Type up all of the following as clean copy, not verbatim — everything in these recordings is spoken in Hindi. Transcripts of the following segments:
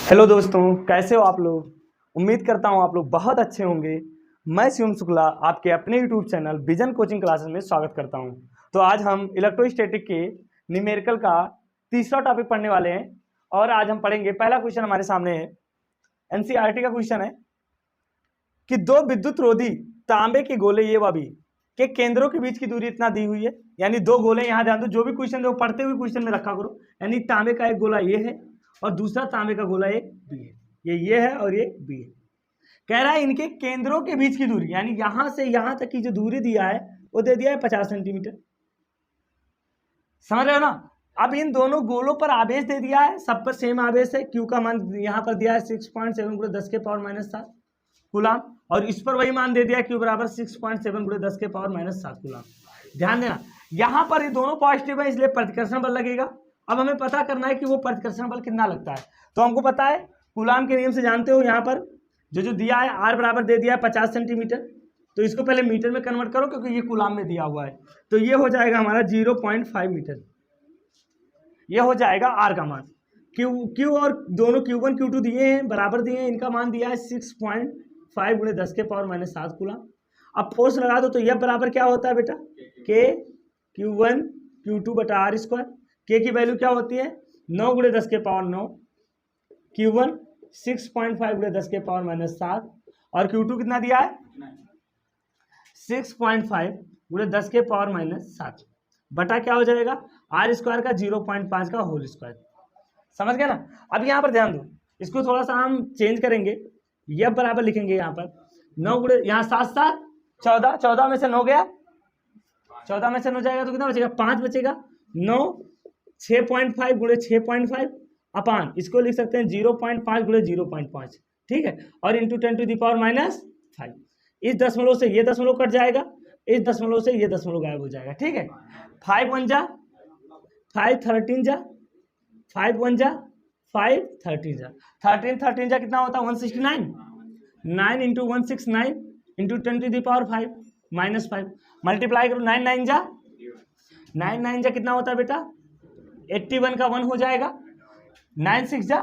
हेलो दोस्तों, कैसे हो आप लोग। उम्मीद करता हूँ आप लोग बहुत अच्छे होंगे। मैं शिवम शुक्ला आपके अपने YouTube channel vision coaching classes में स्वागत करता हूँ। तो आज हम इलेक्ट्रोस्टैटिक के न्यूमेरिकल का तीसरा टॉपिक पढ़ने वाले हैं और आज हम पढ़ेंगे। पहला क्वेश्चन हमारे सामने है, एनसीईआरटी का क्वेश्चन है कि दो विद्युत रोधी तांबे के गोले ये व बी के केंद्रों के बीच की दूरी इतना दी हुई है। यानी दो गोले, यहाँ ध्यान दो, जो भी क्वेश्चन है वो पढ़ते हुए क्वेश्चन में रखा करो। यानी तांबे का एक गोला ये है और दूसरा तांबे का गोला एक बी है। ये है और ये बी है। कह रहा है इनके केंद्रों के बीच की दूरी, यानी यहां से यहां तक की जो दूरी दिया है वो दे दिया है 50 सेंटीमीटर। समझ रहे हो ना। अब इन दोनों गोलों पर आवेश दे दिया है, सब पर सेम आवेश है। क्यू का मान यहाँ पर दिया है 6.7 × 10⁻⁷ कूलाम, और इस पर वही मान दे दिया क्यू बराबर 6.7 × 10⁻⁷ कूलाम। ध्यान देना, यहाँ पर ये दोनों पॉजिटिव है इसलिए प्रतिकर्षण बल लगेगा। अब हमें पता करना है कि वो प्रतिकर्षण बल कितना लगता है। तो हमको पता है कूलाम के नियम से, जानते हो यहाँ पर जो दिया है आर बराबर दे दिया है 50 सेंटीमीटर। तो इसको पहले मीटर में कन्वर्ट करो क्योंकि ये कूलाम में दिया हुआ है। तो ये हो जाएगा हमारा 0.5 मीटर। ये हो जाएगा आर का मान। क्यू और दोनों Q1 Q2 दिए हैं, बराबर दिए हैं। इनका मान दिया है 6.5 × 10⁻⁷ कूलाम। अब फोर्स लगा दो तो यह बराबर क्या होता है बेटा, के Q1 Q2 बटा आर स्क्वायर। के की वैल्यू क्या होती है 9 × 10⁹ Q1 6.5 × 10⁻⁷ और Q2 कितना दिया है 6.5 × 10⁻⁷ बटा क्या हो जाएगा आर स्क्वायर का 0.5 का होल स्क्वायर। समझ गए ना। अब यहाँ पर ध्यान दो, इसको थोड़ा सा हम चेंज करेंगे। यह बराबर लिखेंगे यहाँ पर 9 × यहाँ 7 7 14, 14 में से 9 गया, 14 में से 9 जाएगा तो कितना बचेगा 5 बचेगा। 9 6.5 × 6.5 अपान इसको लिख सकते हैं 0.5 × 0.5, ठीक है, और इंटू 10⁻⁵। इस दशमलव से ये दशमलव कट जाएगा, इस दशमलव से ये दशमलव गायब हो जाएगा, ठीक है। 5 1 जा 5 13 जा 5 1 जा 5 13 जा 13 13 जा कितना होता है 169। 9 × 169 इंटू 10⁵ -5 मल्टीप्लाई करो। 9 9 जा 9 9 जा कितना होता है बेटा 81 का 1 हो जाएगा। 9 6 जा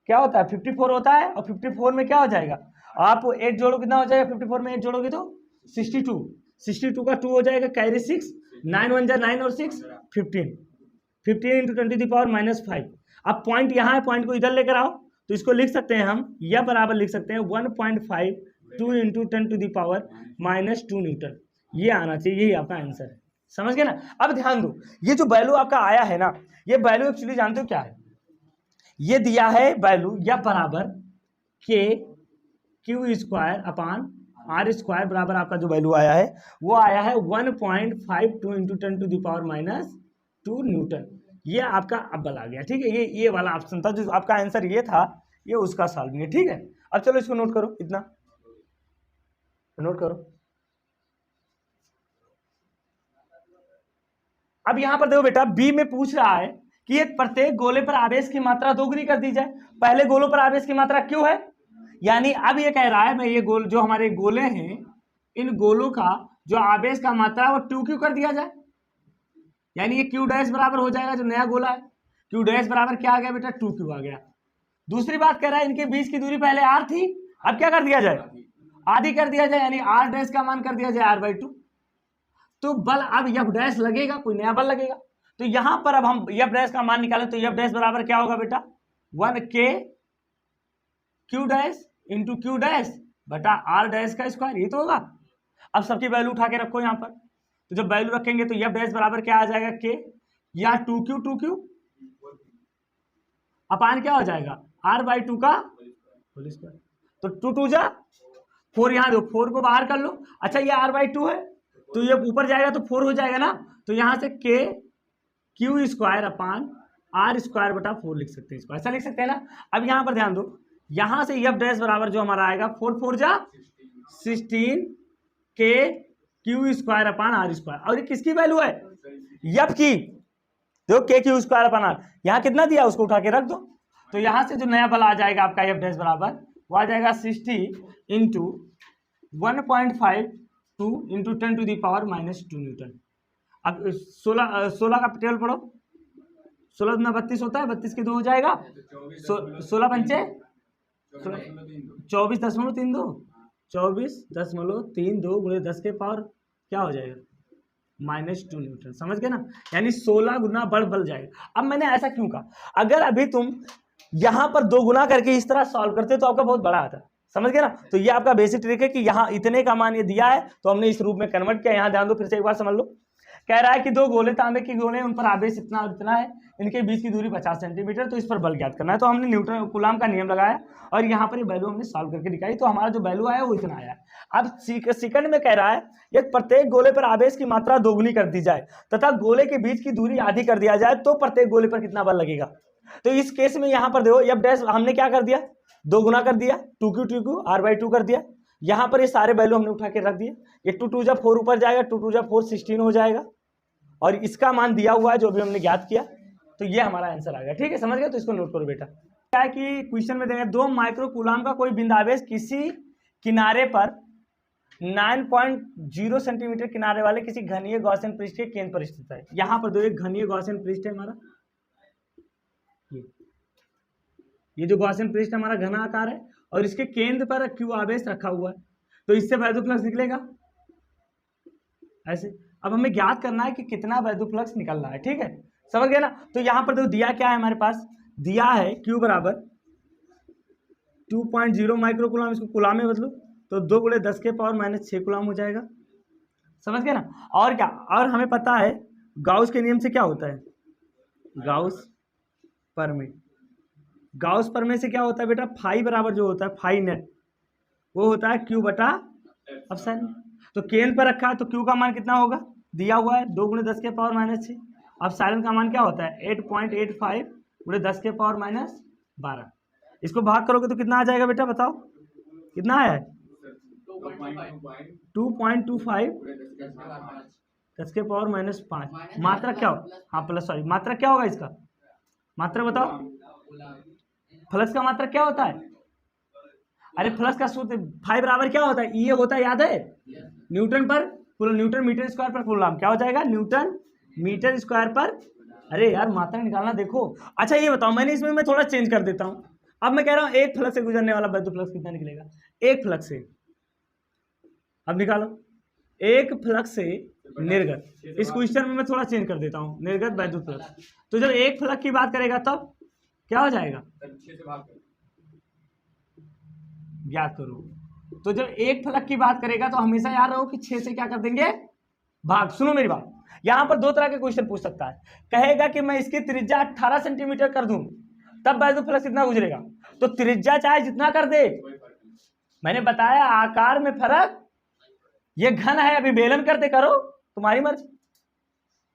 क्या होता है 54 होता है, और 54 में क्या हो जाएगा आप 8 जोड़ो कितना हो जाएगा 54 में 8 जोड़ोगे तो 62। 62 का 2 हो जाएगा, कैरी 6। 9 1 जा 9 और 6 15 15 इंटू 10⁻⁵। अब पॉइंट यहाँ है, पॉइंट को इधर लेकर आओ तो इसको लिख सकते हैं हम, यह बराबर लिख सकते हैं 1.5 2 इंटू 10⁻⁻² न्यूटन। ये आना चाहिए, यही आपका आंसर है। समझ गए ना। अब ध्यान दो, ये जो वैल्यू आपका आया है ना, ये वैल्यू एक्चुअली जानते हो क्या है, ये दिया है वैल्यू या बराबर के Q² अपान आर स्क्वायर बराबर आपका जो वैल्यू आया है वो आया है 1.52 इंटू 10⁻⁻² न्यूटन। ये आपका अब बल आ गया, ठीक है। ये वाला ऑप्शन था जो आपका आंसर ये था, ये उसका सॉल्विंग है, ठीक है। अब चलो इसको नोट करो, इतना नोट करो। अब यहां पर देखो बेटा, बी में पूछ रहा है कि एक प्रत्येक गोले पर आवेश की मात्रा दोगुनी कर दी जाए। पहले गोलों पर आवेश की मात्रा क्यों है, यानी अब ये कह रहा है मैं ये गोल जो हमारे गोले हैं इन गोलों का जो आवेश का मात्रा वो 2q कर दिया जाए। यानी ये Q' बराबर हो जाएगा, जो नया गोला है Q' बराबर क्या आ गया बेटा 2q आ गया। दूसरी बात कह रहा है इनके बीच की दूरी पहले r थी, अब क्या कर दिया जाए आधी कर दिया जाए, यानी r' का मान कर दिया जाए r/2। तो बल अब F' लगेगा, कोई नया बल लगेगा। तो यहां पर अब हम F' का मान निकालें तो F' बराबर क्या होगा बेटा 1k Q' इंटू Q' बटा r' का स्क्वायर, ये तो होगा। अब सबकी वैल्यू उठा के रखो यहाँ पर, तो जब वैल्यू रखेंगे तो F' बराबर क्या आ जाएगा k या 2q अपान क्या हो जाएगा r/2 का होल स्क्वायर। तो 2 2 जा 4, यहाँ दो 4 को बाहर कर लो। अच्छा ये r/2 है तो ये ऊपर जाएगा तो 4 हो जाएगा ना, तो यहाँ से k Q² अपान r² बटा 4 लिख सकते हैं, इसको ऐसा लिख सकते हैं ना। अब यहाँ पर ध्यान दो, यहाँ से F' बराबर जो हमारा आएगा 4 4 जा 16 k Q² अपान r²। और ये किसकी वैल्यू है F की, देखो k Q² अपान r, यहाँ कितना दिया उसको उठा के रख दो। तो यहाँ से जो नया बल आ जाएगा आपका F' बराबर वो आ जाएगा 60 इंटू 1.52 इंटू 10⁻⁻² न्यूटन। अब 16 का टेबल पढ़ो, 16 दूना 32 होता है, 32 के 2 हो जाएगा 16 पंचे 24.32 24.32 गुणे 10 के पावर क्या हो जाएगा -2 न्यूटन। समझ गए ना, यानी 16 गुना बढ़ जाएगा। अब मैंने ऐसा क्यों कहा, अगर अभी तुम यहां पर 2 गुना करके इस तरह सॉल्व करते तो आपका बहुत बड़ा आता। समझ गए ना, तो ये आपका बेसिक ट्रिक है कि यहाँ इतने का मान ये दिया है तो हमने इस रूप में कन्वर्ट किया। यहाँ ध्यान दो, फिर से एक बार समझ लो। कह रहा है कि 2 गोले तांबे के गोले, उन पर आवेश इतना और इतना है, इनके बीच की दूरी 50 सेंटीमीटर, तो इस पर बल ज्ञात करना है। तो हमने न्यूटन कूलाम का नियम लगाया और यहाँ पर ये वैल्यू हमने सॉल्व करके दिखाई, तो हमारा जो वैल्यू आया वो इतना आया। अब सेकंड में कह रहा है यदि प्रत्येक गोले पर आवेश की मात्रा दोगुनी कर दी जाए तथा गोले के बीच की दूरी आधी कर दिया जाए तो प्रत्येक गोले पर कितना बल लगेगा। तो इस केस में यहाँ पर देखो, एफ डैश हमने क्या कर दिया, 2 गुना कर दिया, 2q r/2 कर दिया। यहाँ पर ये सारे वैल्यू हमने उठा के रख दिए। ये 2 2 जा 4 ऊपर जाएगा, 2 2 जा 4 16 हो जाएगा और इसका मान दिया हुआ है जो भी हमने ज्ञात किया। तो ये हमारा आंसर आ गया। ठीक है, समझ गए, तो इसको नोट करो बेटा। क्या है कि क्वेश्चन में देंगे 2 माइक्रो कूलाम का कोई बिंदावेश किसी किनारे पर 9.0 सेंटीमीटर किनारे वाले किसी घनीय गॉसियन पृष्ठ के केंद्र पर स्थित है। यहाँ पर दो एक घनीय गॉसियन पृष्ठ है हमारा, ये जो गॉसियन पृष्ठ हमारा घना आकार है और इसके केंद्र पर क्यू आवेश रखा हुआ है, तो इससे वैद्युत फ्लक्स निकलेगा ऐसे। अब हमें ज्ञात करना है कि कितना वैद्युत फ्लक्स निकल रहा है। ठीक है, समझ गए ना। तो यहाँ पर तो दिया क्या है हमारे पास, दिया है Q बराबर 2.0 माइक्रो कूलाम, इसको कूलाम में बदलो तो 2 गुणे 10 के पावर -6 कूलाम हो जाएगा। समझ गए ना। और क्या, और हमें पता है गाउस के नियम से क्या होता है, गाउस परमे, गाउस परमे से क्या होता है बेटा, फाई बराबर जो होता है फाई नेट वो होता है Q बटा एप्सिलॉन। तो केंद्र पर रखा है तो Q का मान कितना होगा, दिया हुआ है 2 गुणे 10 के पावर -6। एप्सिलॉन का मान क्या होता है 8.85 गुणे 10 के पावर -12। इसको भाग करोगे तो कितना आ जाएगा बेटा, बताओ कितना है 2.25 10 के पावर -5। मात्रा क्या हो, हाँ प्लस, सॉरी मात्रा क्या होगा इसका, मात्रा बताओ, फ्लक्स का मात्रा क्या होता है, अरे फ्लक्स का सूत्र फाई बराबर क्या होता है, ये होता है, याद है, न्यूटन पर न्यूटन मीटर स्क्वायर पर कूलाम। क्या हो जाएगा, न्यूटन मीटर स्क्वायर पर, अरे यार मात्रा निकालना देखो। अच्छा ये बताओ, मैंने इसमें मैं थोड़ा चेंज कर देता हूँ। अब मैं कह रहा हूँ एक फ्लक्स से गुजरने वाला वैद्युत फ्लक्स कितना निकलेगा, एक फ्लक्स से, अब निकालो, एक फ्लक्स से निर्गत, इस क्वेश्चन में मैं थोड़ा चेंज कर देता हूँ, निर्गत वैद्युत फ्लक्स। तो जब एक फ्लक्स की बात करेगा तब क्या हो जाएगा, ज्ञात करो। तो जब एक फ्लक्स की बात करेगा तो हमेशा याद रहो कि 6 से क्या कर देंगे, भाग। सुनो मेरी बात, यहां पर 2 तरह के क्वेश्चन पूछ सकता है। कहेगा कि मैं इसकी त्रिज्या 18 सेंटीमीटर कर दूं तब वैद्युत फ्लक्स कितना गुजरेगा, तो त्रिज्या चाहे जितना कर दे, मैंने बताया आकार में फर्क, ये घन है अभी बेलन करते करो तुम्हारी मर्जी,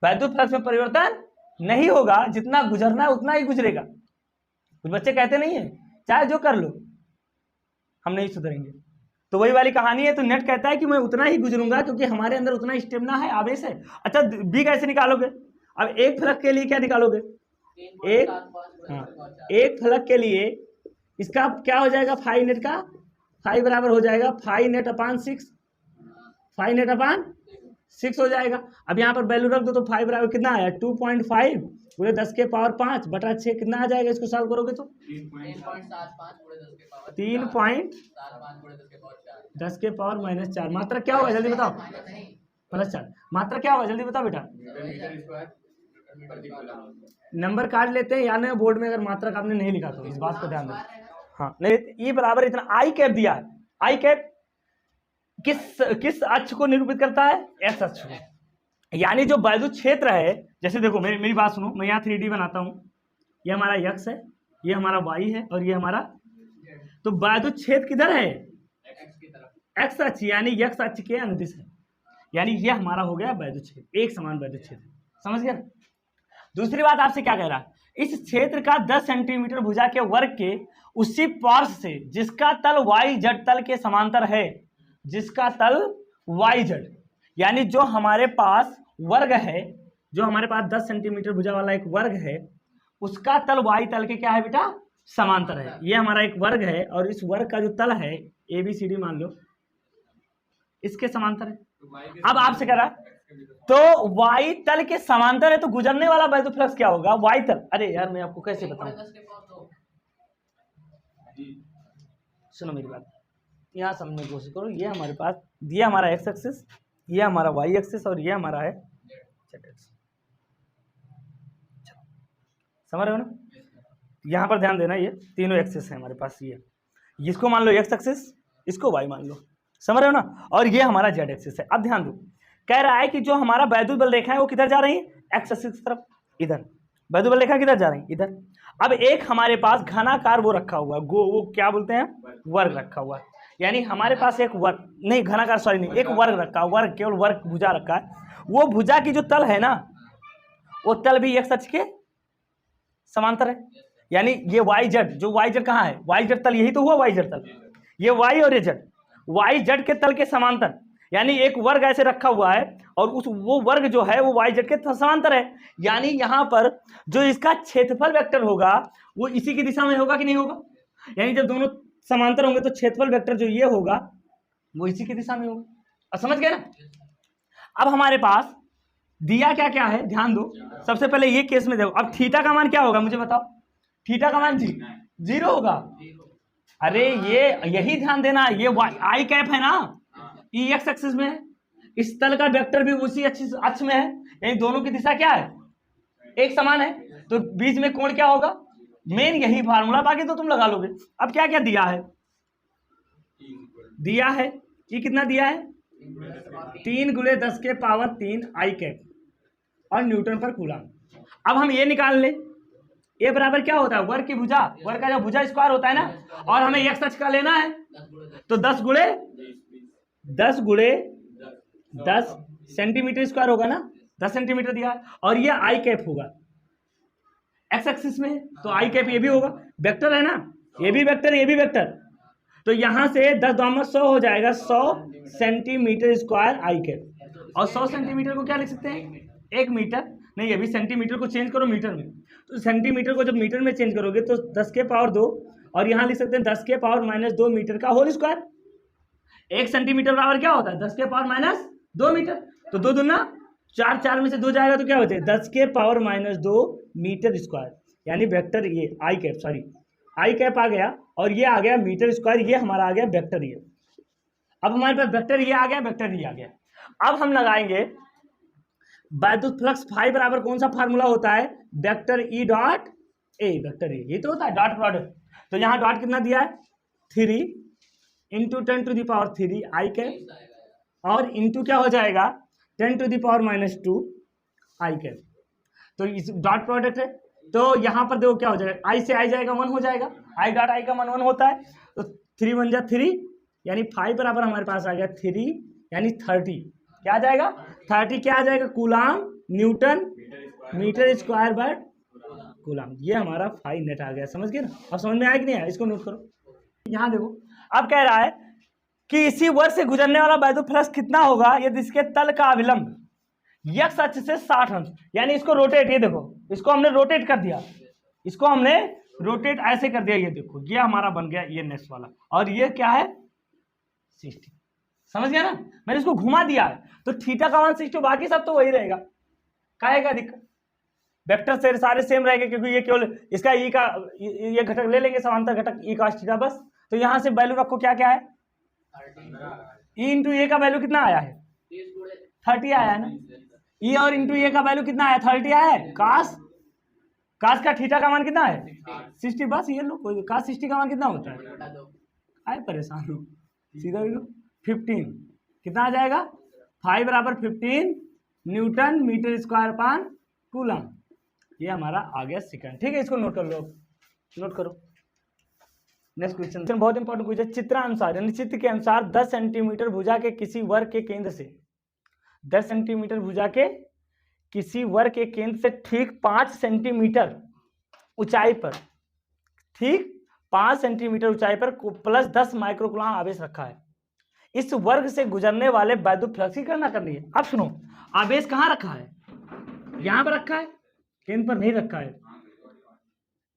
वैद्युत फ्लक्स में परिवर्तन नहीं होगा, जितना गुजरना है उतना ही गुजरेगा। कुछ बच्चे कहते नहीं है चाहे जो कर लो हम नहीं सुधरेंगे, तो वही वाली कहानी है। तो नेट कहता है कि मैं उतना ही गुजरूंगा क्योंकि हमारे अंदर उतना स्टेमिना है, आवेश है। अच्छा बी कैसे निकालोगे, अब एक फ्लक्स के लिए क्या निकालोगे, एक, हाँ, एक फ्लक्स के लिए इसका क्या हो जाएगा, फाई नेट का, फाई बराबर हो जाएगा फाई नेट अपान 6, फाई नेट अपान 6 हो जाएगा। अब यहाँ पर वैल्यू रख दो तो फाई बराबर कितना आया 2.5 पूरे 10 के पावर 5 बटा 6 कितना आ जाएगा, इसको सॉल्व करोगे तो 3.10 के पावर -4। मात्रा क्या होगा जल्दी बताओ, +4। मात्रा क्या होगा जल्दी बताओ बेटा, नंबर काट लेते हैं, याद है बोर्ड में अगर मात्रा का आपने नहीं लिखा तो इस बात को ध्यान दें। हाँ नहीं, ई बराबर इतना, आई कैप दिया है, आई कैप किस अक्ष को निरूपित करता है, एक्स अक्ष को। यानी जो वैद्युत क्षेत्र है, जैसे देखो मेरी बात सुनो, मैं यहाँ 3D बनाता हूँ, ये हमारा x है, ये हमारा y है और ये हमारा, तो वैद्युत क्षेत्र किधर है, एक्स अक्ष, यानी x अक्ष के अनुदिश है, यानी ये हमारा हो गया वैद्युत क्षेत्र, एक समान वैद्युत क्षेत्र। समझ गया। दूसरी बात आपसे क्या कह रहा है, इस क्षेत्र का 10 सेंटीमीटर भुजा के वर्ग के उसी पार्श्व से जिसका तल YZ तल के समांतर है, जिसका तल YZ, यानी जो हमारे पास वर्ग है, जो हमारे पास 10 सेंटीमीटर भुजा वाला एक वर्ग है, उसका तल Y तल के क्या है बेटा, समांतर है। ये हमारा एक वर्ग है और इस वर्ग का जो तल है ABCD मान लो, इसके समांतर है। अब आपसे कह रहा है तो वाई तल के समांतर है, तो गुजरने वाला वैद्युत फ्लक्स क्या होगा? वाई तल। अरे यार मैं आपको कैसे बताऊं, सुनो मेरी बात, यहाँ समझने की कोशिश करो। ये हमारे पास दिया हमारा एक्स एक्सिस, ये हमारा वाई एक्सिस, और ये हमारा है जेड एक्सिस। समझ रहे हो ना? यहाँ पर ध्यान देना, ये तीनों एक्सिस है हमारे पास। ये इसको मान लो एक्स एक्सिस, इसको वाई मान लो। समझ रहे हो ना? और ये हमारा जेड एक्सिस है। अब ध्यान दो, कह रहा है कि जो हमारा वैद्युत बल रेखा है वो किधर जा रही है? एक्स एक्सिस की तरफ, इधर। वैद्युत बल रेखा किधर जा रही है? इधर। अब एक हमारे पास घनाकार वो रखा हुआ है, वो क्या बोलते हैं? वर्ग रखा हुआ है। यानी हमारे पास एक वर्ग नहीं, घनाकार सॉरी नहीं, एक वर्ग रखा, वर्ग केवल वर्ग भुजा रखा है। वो भुजा की जो तल है ना, वो तल भी एक्स अक्ष के समांतर है। यानी ये वाई जेड, जो वाई जेड कहाँ है? वाई जेड तल, यही तो हुआ वाई जेड तल। ये वाई और ये जेड, वाई जेड के तल के समांतर, यानी एक वर्ग ऐसे रखा हुआ है और उस वो वर्ग जो है वो वाई जेड के समांतर है। यानी यहाँ पर जो इसका क्षेत्रफल वेक्टर होगा वो इसी की दिशा में होगा कि नहीं होगा? यानी जब दोनों समांतर होंगे तो क्षेत्रफल वेक्टर जो ये होगा वो इसी की दिशा में होगा। अब समझ गए ना? अब हमारे पास दिया क्या क्या है, ध्यान दो। सबसे पहले ये केस में देखो, अब थीटा का मान क्या होगा मुझे बताओ? थीटा का मान जीरो होगा। अरे ये यही ध्यान देना, ये आई कैप है ना, ई एक्स एक्सिस में है, इस तल का वेक्टर भी उसी अक्ष में है, यानी दोनों की दिशा क्या है? एक समान है। तो बीच में कोण क्या होगा? मेन यही फार्मूला, बाकी तो तुम लगा लोगे। अब क्या क्या दिया है? दिया है ये कितना दिया है? 3 × 10⁻³ आई कैप और न्यूटन पर कूलम। अब हम ये निकाल ले, ए बराबर क्या होता है? वर्ग की भुजा, वर्ग का जो भुजा स्क्वायर होता है ना, और हमें एक्स अक्ष का लेना है, तो 10 × 10 सेंटीमीटर स्क्वायर होगा ना, 10 सेंटीमीटर दिया है। और ये आई कैप होगा एक्स एक्सिस में, तो आई कैप ये भी होगा, वेक्टर है ना, ये भी वेक्टर, ये भी वेक्टर। तो यहां से 10 × 100 हो जाएगा 100 सेंटीमीटर स्क्वायर आई कैप। और 100 सेंटीमीटर को क्या लिख सकते हैं? 1 मीटर। नहीं, अभी सेंटीमीटर को चेंज करो मीटर में, तो सेंटीमीटर को जब मीटर में चेंज करोगे तो 10⁻², और यहाँ लिख सकते हैं 10⁻−2 मीटर का होल स्क्वायर। 1 सेंटीमीटर बराबर क्या होता है? 10⁻−2 मीटर। तो 2 दूना 4, 4 में से 2 जाएगा तो क्या होता है? 10⁻−2 मीटर स्क्वायर। यानी वेक्टर ये आई कैप, सॉरी आई कैप आ गया, और ये आ गया मीटर स्क्वायर, ये हमारा आ गया वेक्टर ये। अब हमारे पास वेक्टर ये आ गया, वेक्टर ये आ गया। अब हम लगाएंगे वैद्युत फ्लक्स फाई बराबर कौन सा फार्मूला होता है? Vector E dot A, vector A, ये तो होता है डॉट प्रोडक्ट। तो यहाँ डॉट कितना दिया है? 3 × 10⁻³ आई कैप, और इंटू क्या हो जाएगा? 10⁻−2 आई कैप। तो इस डॉट प्रोडक्ट है, तो यहाँ पर देखो क्या हो जाएगा? आई से आई जाएगा 1 हो जाएगा, आई डॉट आई का मान 1 होता है, तो 3 × 1 = 3, यानी फाई बराबर हमारे पास आ गया 3, यानी 30। क्या आ जाएगा? 30 क्या आ जाएगा? Coulomb newton metre square by coulomb. ये हमारा फाई नेट आ गया। समझ गए ना? अब समझ में आया कि नहीं आया? इसको नोट करो। यहाँ देखो, अब कह रहा है कि इसी वर्ग से गुजरने वाला वैद्युत फ्लक्स कितना होगा यदि इसके तल का अभिलंब एक्स अक्ष से 60 अंश, यानी इसको रोटेट, ये देखो इसको हमने रोटेट कर दिया, इसको हमने रोटेट ऐसे कर दिया, ये देखो ये हमारा बन गया ये नेक्स्ट वाला, और ये क्या है? 60। समझ गया ना? मैंने इसको घुमा दिया है, तो थीटा का मान 60, बाकी सब तो वही रहेगा। क्या दिक्कत? वेक्टर से सारे सेम रहेंगे, क्योंकि ये केवल इसका ई का ये घटक ले लेंगे, समांतर घटक ई cos थीटा, बस। तो यहां से वैल्यू रखो, क्या क्या है? ई इंटू ए का वैल्यू कितना आया है? 30 आया है ना। ई और इंटू ए का वैल्यू कितना आया? 30 आया है। कास का थीटा का मान कितना है? 60। बस ये लो, कास 60 का मान कितना होता है? आए परेशान हो, सीधा 15 कितना आ जाएगा? फाई बराबर 15 न्यूटन मीटर स्क्वायर पान कूलम। ये हमारा आ गया सेकंड। ठीक है, इसको नोट कर लो, नोट करो। नेक्स्ट क्वेश्चन बहुत इंपॉर्टेंट क्वेश्चन। चित्रानुसार यानी चित्र के अनुसार 10 सेंटीमीटर भुजा के किसी वर्ग के केंद्र से 10 सेंटीमीटर भुजा के किसी वर्ग के केंद्र से ठीक 5 सेंटीमीटर ऊंचाई पर, ठीक 5 सेंटीमीटर ऊंचाई पर प्लस 10 माइक्रोकूलम आवेश रखा है। इस वर्ग से गुजरने वाले वैद्युत फ्लक्स की गणना करनी है। अब सुनो, आवेश कहाँ रखा है? यहां पर रखा है, केंद्र पर नहीं रखा है,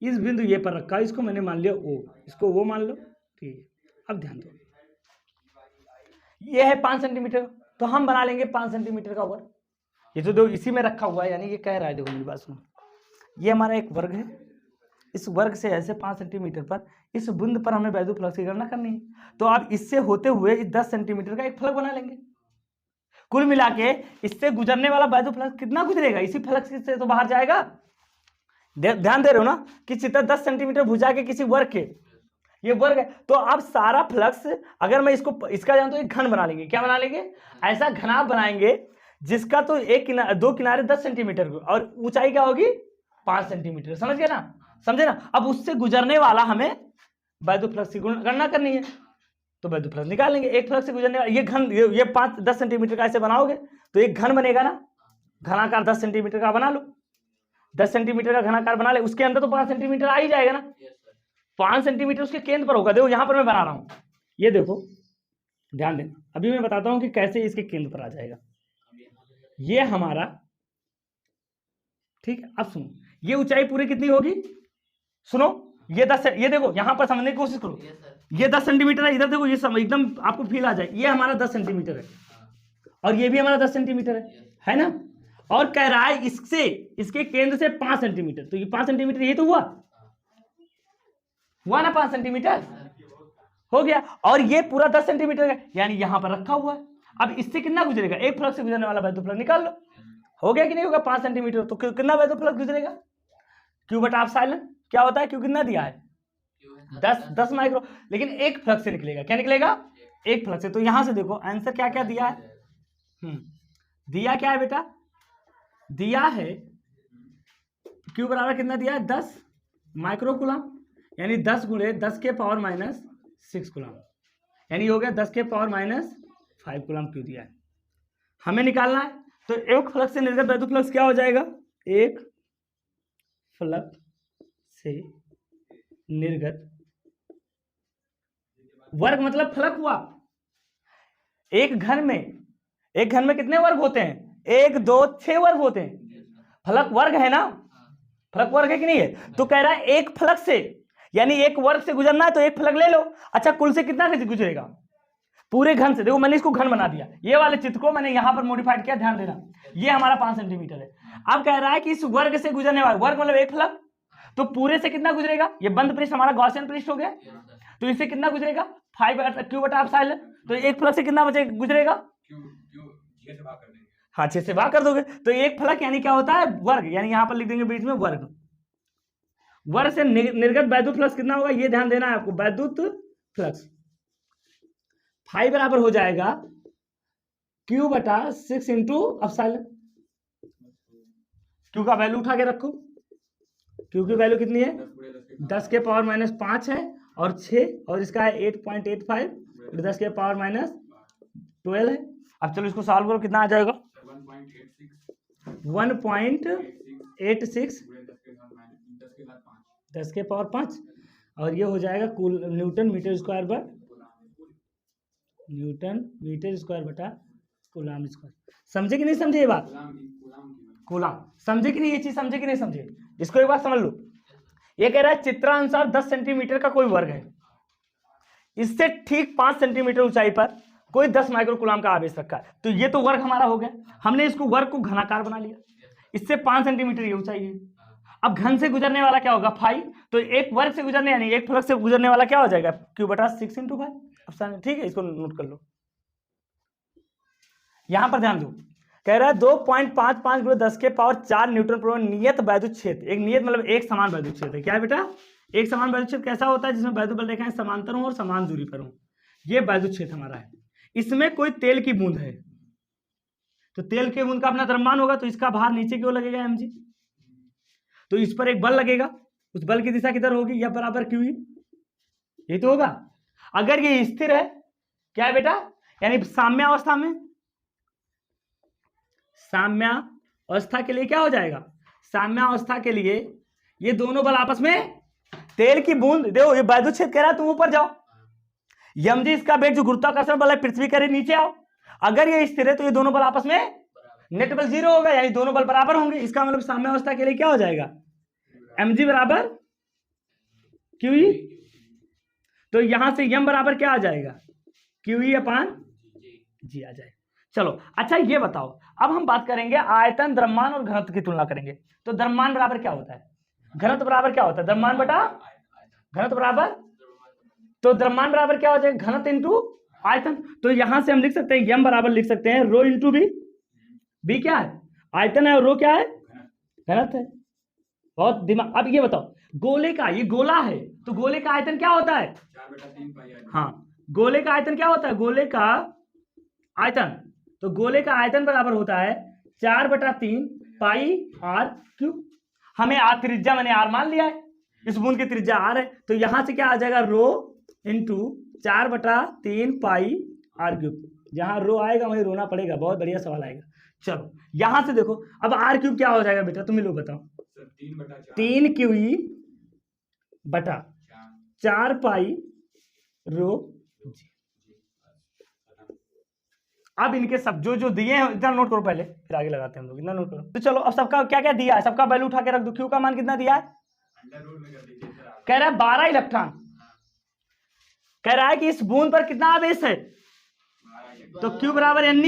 इस बिंदु ये पर रखा है, इसको मैंने मान लिया ओ, इसको वो मान लो। ठीक है, अब ध्यान दो, ये है 5 सेंटीमीटर, तो हम बना लेंगे 5 सेंटीमीटर का वर्ग। ये जो दो इसी में रखा हुआ है, यानी ये कह रहा है, देखो मेरी बात सुनो, ये हमारा एक वर्ग है, इस वर्ग से ऐसे 5 सेंटीमीटर पर इस बूंद पर हमें वैद्युत फ्लक्स की गणना करनी है। तो आप इससे होते हुए इस 10 सेंटीमीटर का एक फलक बना लेंगे। कुल मिला के इससे गुजरने वाला वैद्युत फ्लक्स कितना गुजरेगा, इसी फ्लक्स से तो बाहर जाएगा। ध्यान दे रहे हो ना कि चित्र 10 सेंटीमीटर भुजा के किसी वर्ग के, ये वर्ग है, तो अब सारा फ्लक्स अगर मैं इसको इसका जानता हूं, एक घन बना लेंगे। क्या बना लेंगे, ऐसा घनाभ बनाएंगे जिसका तो दो किनारे 10 सेंटीमीटर और ऊंचाई क्या होगी 5 सेंटीमीटर। समझ गए ना, समझे ना। अब उससे गुजरने वाला हमें वैद्युत फ्लक्स की गणना करनी है, तो वैद्युत फ्लक्स निकाल लेंगे। एक फ्लक्स से गुजरने वाला ये घन, ये 5-10 सेंटीमीटर का ऐसे बनाओगे तो एक घन बनेगा ना, घनाकार 10 सेंटीमीटर का बना लो, 10 सेंटीमीटर का घनाकार बना ले, उसके अंदर तो 5 सेंटीमीटर आ ही जाएगा ना। 5 सेंटीमीटर उसके केंद्र पर होगा। देखो यहां पर मैं बना रहा हूं, ये देखो ध्यान देना, अभी मैं बताता हूं कि कैसे इसके केंद्र पर आ जाएगा। ये हमारा, ठीक है, अब सुनो, ये ऊंचाई पूरी कितनी होगी, सुनो, ये 10, ये देखो यहां पर समझने की कोशिश करो, ये 10 सेंटीमीटर है, इधर देखो, ये एकदम आपको फील आ जाए, ये हमारा 10 सेंटीमीटर है और ये भी हमारा 10 सेंटीमीटर है ना। और कह रहा है इससे, इसके केंद्र से 5 सेंटीमीटर, तो ये 5 सेंटीमीटर ये तो हुआ ना, 5 सेंटीमीटर हो गया। और ये पूरा 10 सेंटीमीटर है, यानी यहां पर रखा हुआ है। अब इससे कितना गुजरेगा, एक फ्लक्स से गुजरने वाला वैद्युत फ्लक्स निकाल लो, हो गया कि नहीं होगा 5 सेंटीमीटर, तो कितना वैद्युत फ्लक्स गुजरेगा, क्यू बटा एप्सिलॉन क्या होता है, क्यू कितना दिया है 10 माइक्रो, लेकिन एक फ्लक्स से निकलेगा, क्या निकलेगा, एक फ्लक्स से। तो यहां से देखो आंसर क्या क्या दिया है, दिया क्या है बेटा, दिया है क्यू बराबर कितना दिया है 10 माइक्रो कूलम, यानी 10 गुणे 10 के पावर -6 कूलम, यानी हो गया 10 के पावर -5 कूलम क्यू दिया है, हमें निकालना है। तो एक फ्लक्स से निर्गत वैद्युत फ्लक्स क्या हो जाएगा, एक फ्लक्स से निर्गत, वर्ग मतलब फ्लक्स हुआ, एक घन में कितने वर्ग होते हैं, 1 2 6 वर्ग होते हैं, फलक वर्ग है ना, फलक वर्ग है कि नहीं है। तो कह रहा है एक फलक से, यानी एक वर्ग से गुजरना है तो एक फलक ले लो। अच्छा कुल से कितना गुजरेगा, पूरे घन से, देखो मैंने इसको घन बना दिया, ये वाले चित्र को मैंने यहां पर मॉडिफाइड किया, ध्यान देना, ये हमारा 5 सेंटीमीटर है। अब कह रहा है कि इस वर्ग से गुजरने वाला, वर्ग मतलब एक फलक, तो पूरे से कितना गुजरेगा, ये बंद पृष्ठ हमारा गॉसियन पृष्ठ हो गया, तो इससे कितना गुजरेगा 5 क्यू बटा एप्सिलॉन, तो एक फलक से कितना बचे गुजरेगा, हाँ 6 से भाग कर दोगे, तो एक फलक यानी क्या होता है वर्ग, यानी यहां पर लिख देंगे बीच में वर्ग। वर्ग से निर्गत वैद्युत फ्लक्स कितना होगा, ये ध्यान देना है आपको, वैद्युत फ्लक्स 5 बराबर हो जाएगा क्यू बटा 6 इंटू एप्सिलॉन। क्यू का वैल्यू उठा के रखो, क्यू की वैल्यू कितनी है 10 के पावर -5 है और 6, और इसका है 8.85, 10 के पावर -12 है। अब चलो इसको सॉल्व करो, कितना आ जाएगा 1.86 10 के पावर 5, और ये हो जाएगा न्यूटन मीटर स्क्वायर बटा कूलम स्क्वायर। समझे कि नहीं समझे ये बात, कूलम समझे कि नहीं, ये चीज समझे कि नहीं समझे, इसको एक बार समझ लो। ये कह रहा है चित्रानुसार 10 सेंटीमीटर का कोई वर्ग है, इससे ठीक 5 सेंटीमीटर ऊंचाई पर कोई 10 माइक्रो कूलम का आवेश रखा है, तो ये तो वर्ग हमारा हो गया, हमने इसको वर्ग को घनाकार बना लिया, इससे 5 सेंटीमीटर ये ऊंचाई है। अब घन से गुजरने वाला क्या होगा 5, तो एक वर्ग से गुजरने, यानी एक फलक से गुजरने वाला क्या हो जाएगा क्यू बटा 6 इंटू 5, ठीक है, इसको नोट कर लो। यहां पर ध्यान दो, कह रहा है 2.55 गुणे 10 के पावर 4 न्यूटन प्रति नियत वैद्युत क्षेत्र, एक नियत मतलब एक समान वैद्युत क्षेत्र है। क्या है बेटा, एक समान वैद्युत क्षेत्र कैसा होता है, जिसमें वैद्युत बल रेखाएं समांतर हों और समान दूरी पर हों, ये वैद्युत क्षेत्र हमारा है। इसमें कोई तेल की बूंद है, तो तेल की बूंद का अपना द्रव्यमान होगा, तो इसका भार नीचे की ओर लगेगा mg, तो इस पर एक बल लगेगा, उस बल की दिशा किधर होगी, यह बराबर क्यू, यही तो होगा। अगर ये स्थिर है, क्या है बेटा, यानी साम्यावस्था में, साम्यावस्था के लिए क्या हो जाएगा, साम्यावस्था के लिए ये दोनों बल आपस में, तेल की बूंद, देखो ये वैद्युत क्षेत्र कह रहा है तुम ऊपर जाओ, यमजी इसका वेग जो गुरुत्वाकर्षण बल है पृथ्वी के नीचे आओ, अगर ये स्थिर है तो ये दोनों बल आपस में नेट बल 0 होगा, यानी दोनों बल बराबर होंगे। इसका मतलब साम्यावस्था के लिए क्या हो जाएगा mg बराबर qe, तो यहां से m बराबर क्या आ जाएगा qe अपान g आ जाएगा। चलो अच्छा ये बताओ, अब हम बात करेंगे आयतन, द्रव्यमान और घनत्व की तुलना करेंगे। तो द्रव्यमान बराबर क्या होता है, घनत्व बराबर क्या होता है, द्रव्यमान बटा घनत्व बराबर, तो द्रव्यमान बराबर क्या हो जाएगा, घनत्व इंटू आयतन। तो यहां से हम लिख सकते हैं यम बराबर लिख सकते हैं रो इंटू बी। बी क्या है, आयतन है, और रो क्या है, घनत्व है। बहुत दिमाग। अब ये बताओ, गोले का, ये गोला है तो गोले का आयतन क्या होता है, 4/3 हाँ, गोले का आयतन क्या होता है, गोले का आयतन, तो गोले का आयतन बराबर होता है 4/3 पाई आर क्यूब। हमें आर त्रिज्या मैंने आर मान लिया है, इस बूंद की त्रिज्या आर है, तो यहां से क्या आ जाएगा, rho into 4/3 pi are cube. जहां रो आएगा वहीं रोना पड़ेगा, बहुत बढ़िया सवाल आएगा। चलो यहां से देखो, अब आर क्यूब क्या हो जाएगा बेटा, तुम ही लोग बताओ, 3 क्यूई बटा 4 पाई रो जी। अब इनके सब जो जो दिए हैं इतना नोट करो पहले, फिर आगे लगाते हैं हम लोग, इतना नोट करो। तो चलो अब सबका क्या क्या दिया है, सबका वैल्यू उठा के रख दो। क्यू का मान कितना दिया है, कह रहा है 12 इलेक्ट्रॉन, कह रहा है कि इस बूंद पर कितना आवेश है, तो क्यू बराबर एन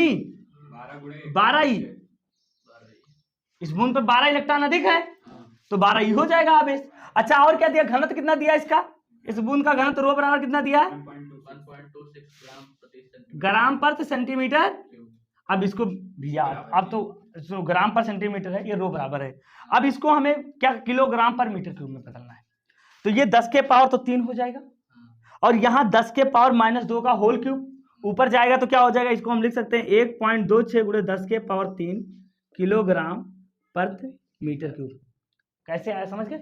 12 ही, इस बूंद पर 12 इलेक्ट्रॉन अधिक है तो 12 ही हो जाएगा आवेश। अच्छा और क्या दिया, घनत्व कितना दिया इसका, इस बूंद का घनत्व रो बराबर कितना दिया है, 1.26 ग्राम पर सेंटीमीटर। अब इसको भैया, अब तो ग्राम पर सेंटीमीटर है, ये रो बराबर है। अब इसको हमें क्या किलोग्राम पर मीटर क्यूब में बदलना है, तो ये 10 के पावर तो 3 हो जाएगा, और यहाँ 10 के पावर -2 का होल क्यूब ऊपर जाएगा तो क्या हो जाएगा, इसको हम लिख सकते हैं 1.26 गुणे 10 के पावर 3 किलोग्राम पर मीटर क्यूब। कैसे आया समझ गए,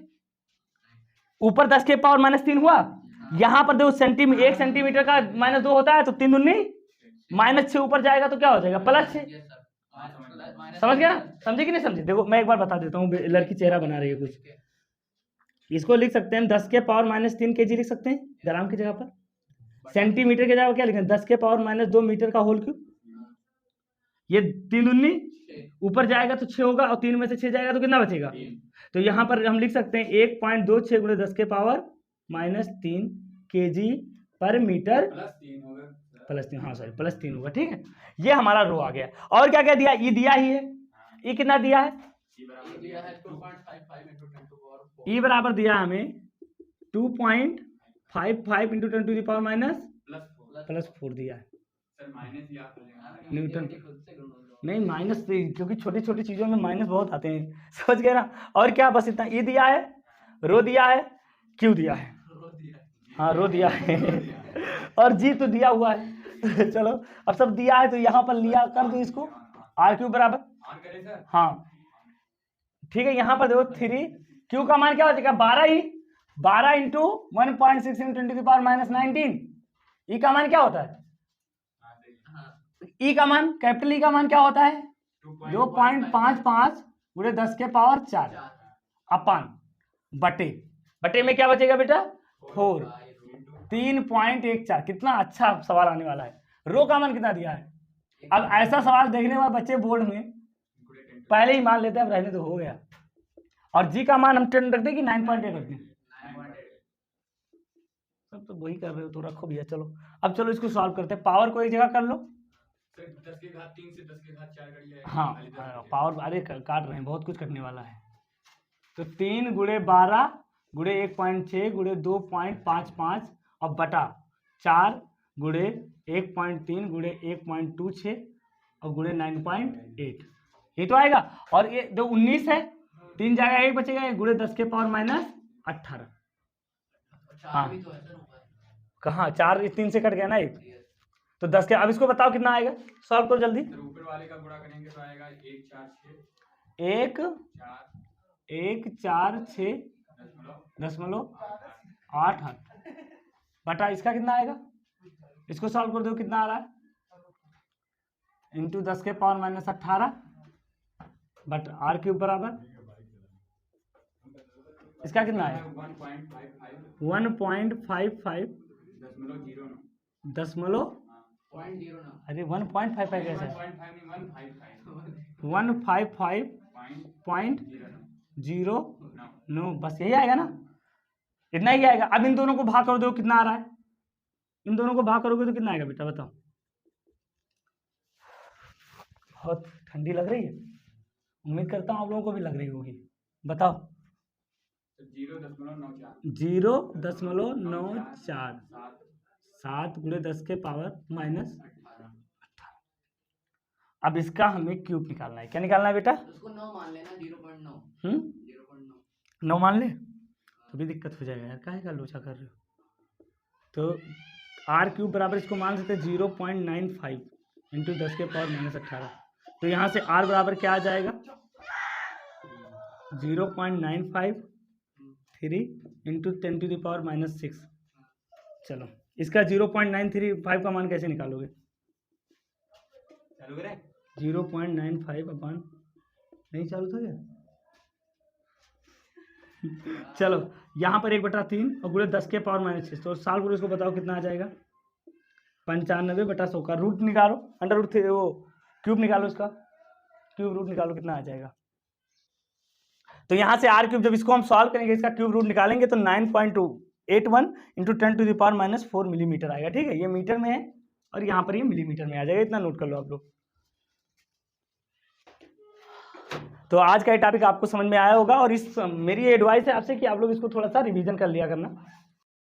ऊपर 10 के पावर -3 हुआ, यहां पर देखो 1 सेंटीमीटर का -2 होता है, तो 3 दूनी -6 ऊपर जाएगा तो क्या हो जाएगा +6। समझ गया, समझे कि नहीं समझे। देखो मैं एक बार बता देता हूँ, लड़की चेहरा बना रही है कुछ, इसको लिख सकते हैं 10 के पावर -3 kg लिख सकते हैं ग्राम की जगह पर, सेंटीमीटर की जगह क्या लिखें 10 के पावर -2 मीटर का होल क्यूब। ये 3 दूनी ऊपर जाएगा तो 6 होगा, और 3 में से 6 जाएगा तो कितना बचेगा, तो यहाँ पर हम लिख सकते हैं 1.26 गुणे 10 के पावर -3 kg पर मीटर +3, हाँ सॉरी +3 होगा, ठीक है। ये हमारा रो आ गया। और क्या क्या दिया, ये दिया ही है, ये कितना दिया है, ई बराबर दिया हमें 2.55 × 10⁻⁻+4 दिया है न्यूटन। नहीं माइनस, क्योंकि छोटी छोटी चीजों में माइनस बहुत आते हैं, समझ गए ना। और क्या, बस इतना, ई दिया है, रो दिया है, क्यू दिया है, हाँ रो दिया है और जी तो दिया हुआ है चलो अब सब दिया है, तो यहाँ पर लिया कर दो इसको, आर क्यू बराबर, हाँ ठीक है। यहाँ पर देखो 3, क्यू का मान क्या हो जाएगा 12 ही, 12 × 1.6 × 10⁻⁻19। ई का मान क्या होता है, ई का मान, कैपिटल ई का मान क्या होता है 2.55 गुणे 10 के पावर 4 अपन बटे, बटे में क्या बचेगा बेटा 4, 3.14। कितना अच्छा सवाल आने वाला है। रो का मान कितना दिया है, अब ऐसा सवाल देखने वाले बच्चे बोर्ड में पहले ही मान लेते हैं, अब रहने तो हो गया। और जी का मान हम 10 रख दें कि 9.8 रख दें, सब तो वही कर रहे हो तो रखो भैया। चलो अब चलो इसको सॉल्व करते हैं, पावर को एक जगह कर लो, 10 की घात 3 से 10 की घात 4 कर लिया, हाँ पावर, अरे काट रहे हैं, बहुत कुछ कटने वाला है। तो 3 × 12 × 1.6 × 2.55 और बटा 4 × 1.3 × 1.26 और × 9.8, ये तो आएगा। और ये दो 19 है, 3 जगह 1 बचेगा, × 10 के पावर -18। हाँ कहाँ 4, 3 से कट गया ना एक, तो 10 के, अब इसको बताओ कितना आएगा, सॉल्व करो जल्दी। ऊपर वाले का गुणा करेंगे तो आएगा 1 4 6 1.4 बटा इसका कितना आएगा, इसको सॉल्व कर दो कितना आ रहा है, इंटू 10 के पावर -18 बट आर क्यूब बराबर, इसका कितना है 1.55 दशमलव, अरे 1.55 कैसे, 155.09, बस यही आएगा ना, इतना ही आएगा। अब इन दोनों को भाग कर दो कितना आ रहा है, इन दोनों को भाग करोगे तो कितना आएगा बेटा बताओ, बहुत ठंडी लग रही है, उम्मीद करता हूँ आप लोगों को भी लग रही होगी। बताओ। 0.94 7 गुणे 10 के पावर माइनस 18। अब इसका हमें क्यूब निकालना है। क्या निकालना है बेटा? उसको 9 मान लेना, 0.9। 9 मान ले तो भी दिक्कत हो जाएगा यार, काहे का लोचा कर रहे हो। तो आर क्यूब बराबर इसको मान सकते हैं 0.95 इंटू 10 के पावर माइनस 18। तो यहाँ से आर बराबर क्या आ जाएगा? 0.953 into 10 to the power minus 6। चलो इसका 0.935 का मान कैसे निकालोगे? चालू करें? 0.95 अपन नहीं चालू था क्या? चलो यहाँ पर 1/3 और गुणे 10 के पावर माइनस 6, तो साल गुणे इसको बताओ कितना आ जाएगा? 95/100 का रूट निकालो, अंडर रूट वो क्यूब निकालो, इसका क्यूब रूट निकालो कितना आ जाएगा। तो यहाँ से आर क्यूब जब इसको हम सॉल्व करेंगे, इसका क्यूब रूट निकालेंगे तो 9.281 into 10 to the power minus 4 millimetre आएगा। ठीक है, ये मीटर में है और यहाँ पर ये मिलीमीटर में आ जाएगा, इतना नोट कर लो आप लोग। तो आज का ये टॉपिक आपको समझ में आया होगा और इस मेरी एडवाइस है आपसे कि आप लोग इसको थोड़ा सा रिवीजन कर लिया करना।